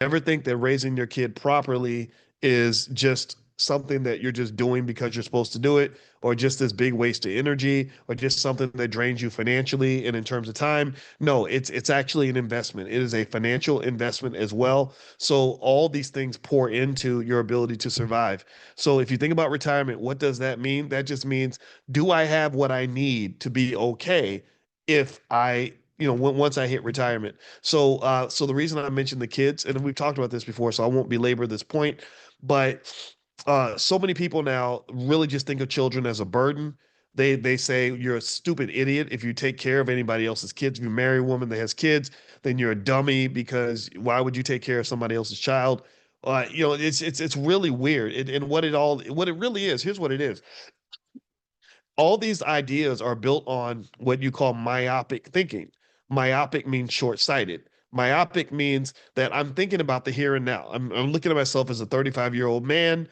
Ever think that raising your kid properly is just something that you're just doing because you're supposed to do it, or just this big waste of energy, or just something that drains you financially and in terms of time? No, it's actually an investment. It is a financial investment as well. So all these things pour into your ability to survive. So if you think about retirement, what does that mean? That just means, do I have what I need to be okay if I, once I hit retirement? So the reason I mentioned the kids, and we've talked about this before, so I won't belabor this point, but so many people now really just think of children as a burden. They say you're a stupid idiot if you take care of anybody else's kids. If you marry a woman that has kids, then you're a dummy, because why would you take care of somebody else's child? It's really weird. And what it really is, here's what it is. All these ideas are built on what you call myopic thinking. Myopic means short-sighted. Myopic means that I'm thinking about the here and now. I'm looking at myself as a 35-year-old man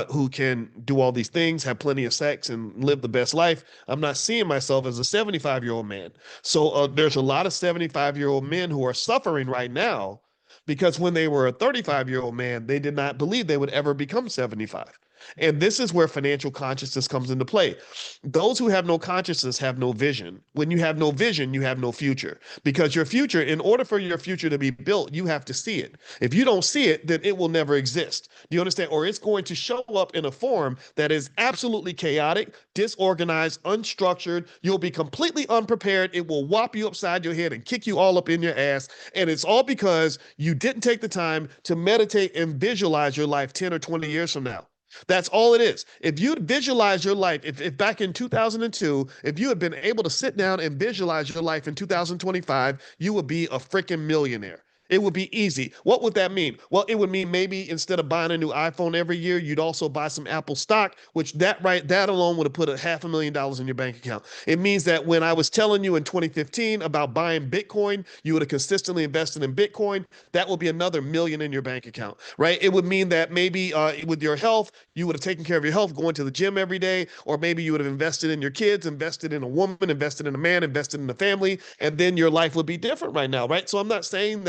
who can do all these things, have plenty of sex, and live the best life. I'm not seeing myself as a 75-year-old man. So there's a lot of 75-year-old men who are suffering right now because when they were a 35-year-old man, they did not believe they would ever become 75. And this is where financial consciousness comes into play. Those who have no consciousness have no vision. When you have no vision, you have no future. Because your future, in order for your future to be built, you have to see it. If you don't see it, then it will never exist. Do you understand? Or it's going to show up in a form that is absolutely chaotic, disorganized, unstructured. You'll be completely unprepared. It will whop you upside your head and kick you all up in your ass. And it's all because you didn't take the time to meditate and visualize your life 10 or 20 years from now. That's all it is. If you visualize your life, if back in 2002, if you had been able to sit down and visualize your life in 2025, you would be a freaking millionaire. It would be easy. What would that mean? Well, it would mean maybe instead of buying a new iPhone every year, you'd also buy some Apple stock, which that alone would have put $500,000 in your bank account. It means that when I was telling you in 2015 about buying Bitcoin, you would have consistently invested in Bitcoin. That will be another million in your bank account, right? It would mean that maybe with your health, you would have taken care of your health, going to the gym every day, or maybe you would have invested in your kids, invested in a woman, invested in a man, invested in a family, and then your life would be different right now, right? So I'm not saying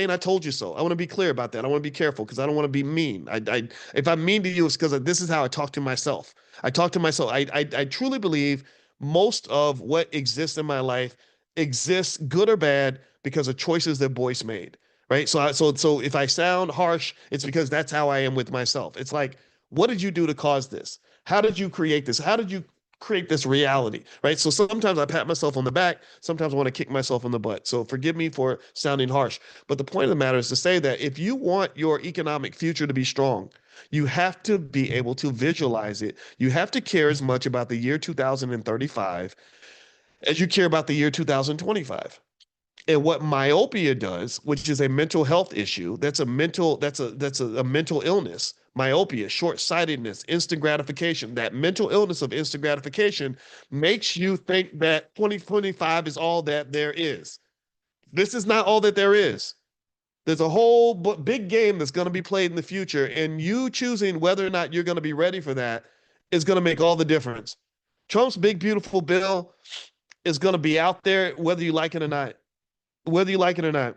I told you so. I want to be clear about that. I want to be careful because I don't want to be mean. If I'm mean to you, it's because this is how I talk to myself. I talk to myself. I truly believe most of what exists in my life exists, good or bad, because of choices that Boyce made, right? So if I sound harsh, it's because that's how I am with myself. It's like, what did you do to cause this? How did you create this? How did you create this reality, right? So sometimes I pat myself on the back, sometimes I want to kick myself in the butt. So forgive me for sounding harsh. But the point of the matter is to say that if you want your economic future to be strong, you have to be able to visualize it. You have to care as much about the year 2035 as you care about the year 2025. And what myopia does, which is a mental health issue, that's a mental illness. Myopia, short-sightedness, instant gratification, that mental illness of instant gratification makes you think that 2025 is all that there is. This is not all that there is. There's a whole big game that's going to be played in the future, and you choosing whether or not you're going to be ready for that is going to make all the difference. Trump's big, beautiful bill is going to be out there, whether you like it or not. Whether you like it or not.